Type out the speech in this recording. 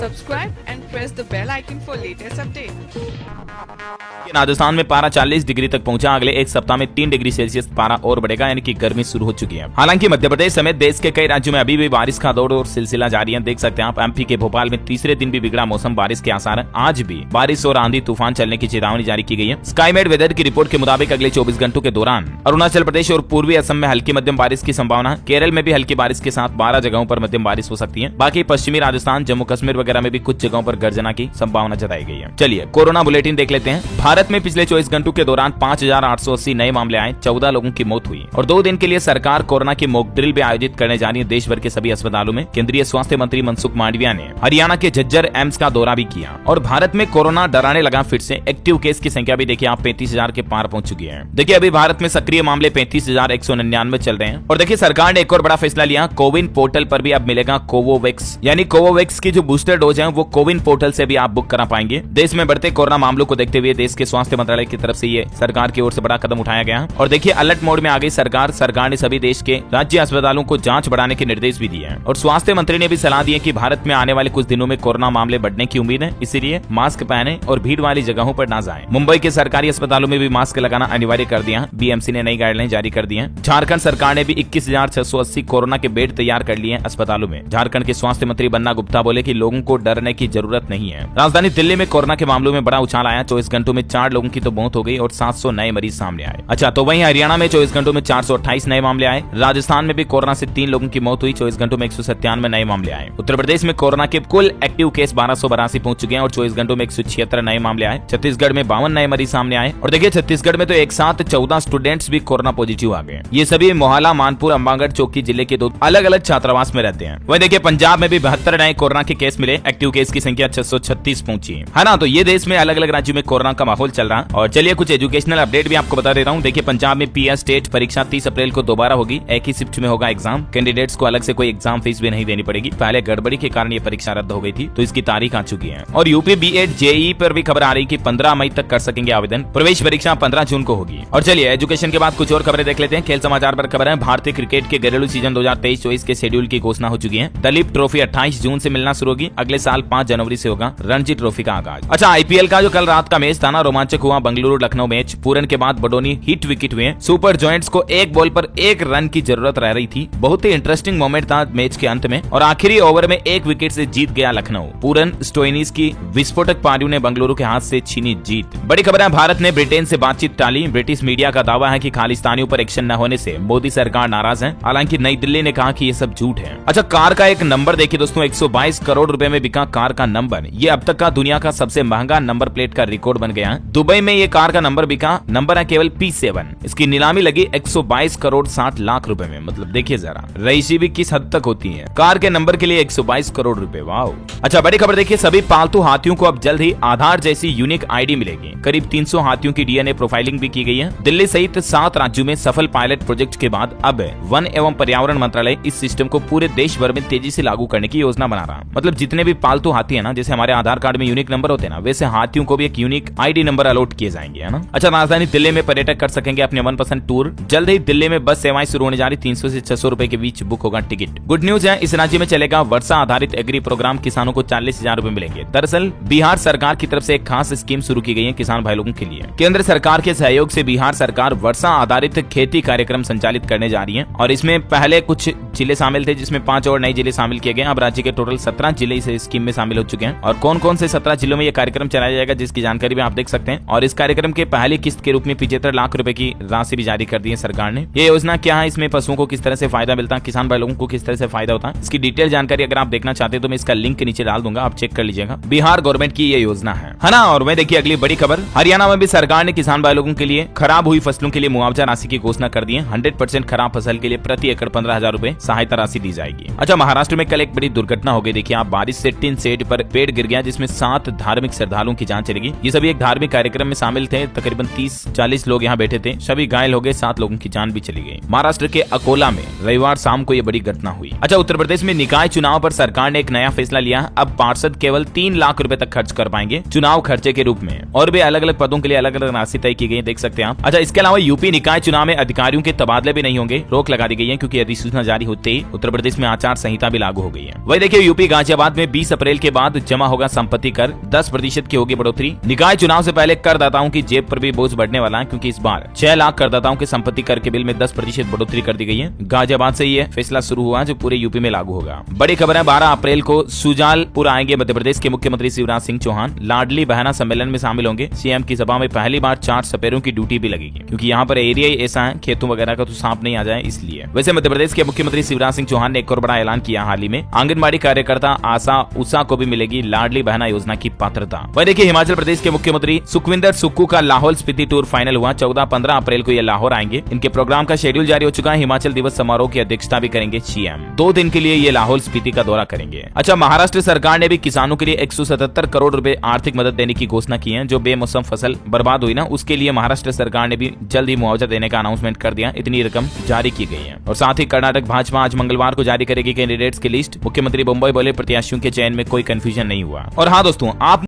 Subscribe and press the bell icon for latest updates. Rajasthan में पारा 40 degree तक पहुंचा। अगले एक सप्ताह में 3 डिग्री सेल्सियस पारा और बढ़ेगा, यानी कि गर्मी शुरू हो चुकी है। हालांकि मध्य प्रदेश समेत देश के कई राज्यों में अभी भी बारिश का दौर और सिलसिला जारी है। देख सकते हैं आप, एमपी के भोपाल में तीसरे दिन भी बिगड़ा मौसम, बारिश के आसार है। आज भी बारिश और आंधी तूफान चलने की चेतावनी जारी की गई है। स्काईमेट वेदर की रिपोर्ट के मुताबिक अगले 24 घंटों के दौरान अरुणाचल प्रदेश और पूर्वी असम में हल्की मध्यम बारिश की संभावना। केरल में भी हल्की बारिश के साथ 12 जगहों पर मध्यम बारिश हो सकती है। बाकी पश्चिमी राजस्थान, जम्मू कश्मीर वगैरह में भी कुछ जगहों पर गर्जना की संभावना जताई गई है। चलिए कोरोना बुलेटिन देख लेते हैं। भारत में पिछले 24 घंटों के दौरान 5,880 नए मामले आए, 14 लोगों की मौत हुई और 2 दिन के लिए सरकार कोरोना की मॉक ड्रिल भी आयोजित करने जा रही है देश भर के सभी अस्पतालों में। केंद्रीय स्वास्थ्य मंत्री मनसुख मांडविया ने हरियाणा के झज्जर एम्स का दौरा भी किया और भारत में कोरोना डराने लगा फिर से। एक्टिव केस की संख्या भी देखिए आप 35,000 के पार पहुंच चुकी है। देखिए अभी भारत में सक्रिय मामले 35,199 चल रहे हैं। और देखिए सरकार ने एक और बड़ा फैसला लिया, कोविन पोर्टल पर भी अब मिलेगा कोवोवैक्स, यानी कोवोवैक्स की जो बूस्टर डोज है वो कोविन पोर्टल से भी आप बुक करा पाएंगे। देश में बढ़ते कोरोना मामलों को देखते हुए देश के स्वास्थ्य मंत्रालय की तरफ से ये सरकार की ओर से बड़ा कदम उठाया गया। और देखिए अलर्ट मोड में आ गई सरकार। सरकार ने सभी देश के राज्य अस्पतालों को जांच बढ़ाने के निर्देश भी दिए हैं। और स्वास्थ्य मंत्री ने भी सलाह दी है कि भारत में आने वाले कुछ दिनों में कोरोना मामले बढ़ने की उम्मीद है, इसीलिए मास्क पहने और भीड़ वाली जगहों पर ना जाएं। मुंबई के सरकारी अस्पतालों में भी मास्क लगाना अनिवार्य कर दिया। बीएमसी ने नई गाइडलाइन जारी कर दी है। झारखंड सरकार ने भी 21,680 कोरोना के बेड तैयार कर लिए हैं अस्पतालों में। झारखंड के स्वास्थ्य मंत्री बन्ना गुप्ता बोले कि लोगों को डरने की जरूरत नहीं है। राजधानी दिल्ली में कोरोना के मामलों में बड़ा उछाल आया। 24 घंटों में 4 लोगों की तो मौत हो गई और 700 नए मरीज सामने आए। अच्छा, तो वहीं हरियाणा में 24 घंटों में 428 नए मामले आए। राजस्थान में भी कोरोना से 3 लोगों की मौत हुई। 24 घंटों में 197 नए मामले आए। उत्तर प्रदेश में कोरोना के कुल एक्टिव केस 1282 पहुंच चुके हैं और 24 घंटों में 176 नए मामले आए। छत्तीसगढ़ में 52 नए मरीज सामने आए। और देखिए छत्तीसगढ़ में तो एक साथ 14 स्टूडेंट्स भी कोरोना पॉजिटिव आ गए। ये सभी मोहला, मानपुर, अंबागढ़, चौकी जिले के 2 अलग अलग छात्रावास में रहते हैं। वहीं देखिए पंजाब में भी 72 नए कोरोना के केस मिले। एक्टिव केस की संख्या 636 पहुंची है ना। तो ये देश में अलग अलग राज्यों में कोरोना का माहौल चल रहा है। और चलिए कुछ एजुकेशनल अपडेट भी आपको बता देता हूँ। देखिए पंजाब में पीएस टेट परीक्षा 30 अप्रैल को दोबारा होगी। एक ही शिफ्ट में होगा एग्जाम। कैंडिडेट्स को अलग से कोई एग्जाम फीस भी नहीं देनी पड़ेगी। पहले गड़बड़ी के कारण ये परीक्षा रद्द हो गई थी, तो इसकी तारीख आ चुकी है। और यूपी बीएड जेईई पर भी खबर आ रही कि 15 मई तक कर सकेंगे आवेदन। प्रवेश परीक्षा 15 जून को होगी। और चलिए एजुकेशन के बाद कुछ और खबरें देख लेते हैं। खेल समाचार पर खबर है, भारतीय क्रिकेट के घरेलू सीजन 2023-24 के शेड्यूल की घोषणा हो चुकी है। दलीप ट्रॉफी 28 जून से मिलना शुरू होगी। अगले साल 5 जनवरी से होगा रणजी ट्रॉफी का आगाज। अच्छा, आईपीएल का जो कल रात का मैच था ना, रोमांचक हुआ। बेंगलुरु लखनऊ मैच पूरन के बाद बडोनी हिट विकेट हुए। सुपर जॉयंट्स को एक बॉल पर 1 रन की जरूरत रह रही थी। बहुत ही इंटरेस्टिंग मोमेंट था मैच के अंत में और आखिरी ओवर में 1 विकेट से जीत गया लखनऊ। पूरन स्टोइनिस की विस्फोटक पारियों ने बेंगलुरु के हाथ से छीनी जीत। बड़ी खबर है, भारत ने ब्रिटेन से बातचीत टाली। ब्रिटिश मीडिया का दावा है कि खालिस्तानियों पर एक्शन न होने से मोदी सरकार नाराज है। हालांकि नई दिल्ली ने कहा कि ये सब झूठ है। अच्छा, कार का एक नंबर देखिए दोस्तों, 122 करोड़ रुपए में बिका कार का नंबर। ये अब तक का दुनिया का सबसे महंगा नंबर प्लेट का रिकॉर्ड बन गया है। दुबई में ये कार का नंबर बिका। नंबर है केवल P7। इसकी नीलामी लगी 122 करोड़ 60 लाख रुपए में। मतलब देखिए जरा रईसी भी किस हद तक होती है। कार के नंबर के लिए 122 करोड़ रुपए। वाह। अच्छा, बड़ी खबर देखिए, सभी पालतू हाथियों को अब जल्द ही आधार जैसी यूनिक आईडी मिलेगी। करीब 300 हाथियों की डीएनए प्रोफाइलिंग भी की गई है। दिल्ली सहित 7 राज्यों में सफल पायलट प्रोजेक्ट के बाद अब वन एवं पर्यावरण मंत्रालय इस सिस्टम को पूरे देश भर में तेजी से लागू करने की योजना बना रहा है। मतलब जितने भी पालतू हाथी है ना, जैसे हमारे आधार कार्ड में यूनिक नंबर होते हैं ना, वैसे हाथियों को भी एक यूनिक आईडी नंबर अलॉट किए जाएंगे, है ना। अच्छा, राजधानी दिल्ली में पर्यटक कर सकेंगे अपने मनपसंद टूर। जल्द ही दिल्ली में बस सेवाएं शुरू होने जा रही। 300 से 600 रुपए के बीच बुक होगा टिकट। गुड न्यूज है, इस राज्य में चलेगा वर्षा आधारित एग्री प्रोग्राम। किसानों को 40,000 रुपए मिलेंगे। दरअसल बिहार सरकार की तरफ से एक खास स्कीम शुरू की गई है किसान भाई लोगों के लिए। केंद्र सरकार के सहयोग से बिहार सरकार वर्षा आधारित खेती कार्यक्रम संचालित करने जा रही है। और इसमें पहले कुछ जिले शामिल थे, जिसमें 5 और नए जिले शामिल किए गए। अब राज्य के टोटल 17 जिले इस स्कीम में शामिल हो चुके हैं। और कौन कौन से 17 जिलों में यह कार्यक्रम चलाया जाएगा, जिसकी जानकारी भी आप देख सकते हैं। और इस कार्यक्रम के पहली किस्त के रूप में 75 लाख रुपए की राशि भी जारी कर दी है सरकार ने। ये योजना क्या है, इसमें पशुओं को किस तरह से फायदा मिलता है, किसान भाई लोगों को किस तरह से फायदा होता है, इसकी डिटेल जानकारी अगर आप देखना चाहते हैं तो मैं इसका लिंक नीचे डाल दूंगा, आप चेक कर लीजिएगा। बिहार गवर्नमेंट की ये योजना है ना। और मैं देखिए अगली बड़ी खबर, हरियाणा में भी सरकार ने किसान भाई लोगों के लिए खराब हुई फसलों के लिए मुआवजा राशि की घोषणा कर दी है। 100% खराब फसल के लिए प्रति एकड़ 15,000 रुपए सहायता राशि दी जाएगी। अच्छा, महाराष्ट्र में कल एक बड़ी दुर्घटना हो गई। देखिए आप, बारिश से टिन शेड पर पेड़ गिर गया, जिसमें 7 धार्मिक श्रद्धालुओं की जान चलेगी। ये सभी एक धार्मिक कार्यक्रम में शामिल थे। तकरीबन 30-40 लोग यहाँ बैठे थे। सभी घायल हो गए, 7 लोगों की जान भी चली गई। महाराष्ट्र के अकोला में रविवार शाम को ये बड़ी घटना हुई। अच्छा, उत्तर प्रदेश में निकाय चुनाव पर सरकार ने एक नया फैसला लिया। अब पार्षद केवल 3 लाख रुपए तक खर्च कर पाएंगे चुनाव खर्चे के रूप में। और भी अलग अलग पदों के लिए अलग अलग राशि तय की गई, देख सकते हैं आप। अच्छा, इसके अलावा यूपी निकाय चुनाव में अधिकारियों के तबादले भी नहीं होंगे। रोक लगा दी गई है, क्योंकि अधिसूचना जारी होते ही उत्तर प्रदेश में आचार संहिता भी लागू हो गई है। वही देखिए यूपी गाजियाबाद में 20 अप्रैल के बाद जमा होगा संपत्ति कर, 10% की होगी बढ़ोतरी। निकाय चुनाव से पहले करदाताओं की जेब पर भी बोझ बढ़ने वाला है, क्योंकि इस बार 6 लाख करदाताओं के संपत्ति कर के बिल में 10% बढ़ोतरी कर दी गई है। गाजियाबाद से ये फैसला शुरू हुआ जो पूरे यूपी में लागू होगा। बड़ी खबर है, 12 अप्रैल को सुजालपुर आएंगे मध्य प्रदेश के मुख्यमंत्री शिवराज सिंह चौहान। लाडली बहना सम्मेलन में शामिल होंगे। सीएम की सभा में पहली बार 4 सपेरों की ड्यूटी भी लगेगी, क्योंकि यहाँ पर एरिया ही ऐसा है, खेतों वगैरह का तो सांप नहीं आ जाए इसलिए। वैसे मध्य प्रदेश के मुख्यमंत्री शिवराज सिंह चौहान ने एक और बड़ा ऐलान किया हाल ही में। आंगनबाड़ी कार्यकर्ता आशा उषा को भी मिलेगी लाडली बहना योजना की पात्रता। वह देखिए, हिमाचल प्रदेश के मुख्यमंत्री सुखविंदर सुक्खू का लाहौल स्पीति टूर फाइनल हुआ। 14-15 अप्रैल को ये लाहौर आएंगे। इनके प्रोग्राम का शेड्यूल जारी हो चुका है। हिमाचल दिवस समारोह की अध्यक्षता भी करेंगे सीएम। 2 दिन के लिए ये लाहौल स्पीति का दौरा करेंगे। अच्छा, महाराष्ट्र सरकार ने भी किसानों के लिए 177 करोड़ रुपए आर्थिक मदद देने की घोषणा की है। जो बेमौसम फसल बर्बाद हुई ना, उसके लिए महाराष्ट्र सरकार ने भी जल्द ही मुआवजा देने का अनाउंसमेंट कर दिया। इतनी रकम जारी की गई है। और साथ ही कर्नाटक भाजपा आज मंगलवार को जारी करेगी कैंडिडेट्स की लिस्ट। मुख्यमंत्री बम्बई बोले प्रत्याशियों के चयन में कोई कंफ्यूजन नहीं हुआ। और हाँ दोस्तों, आप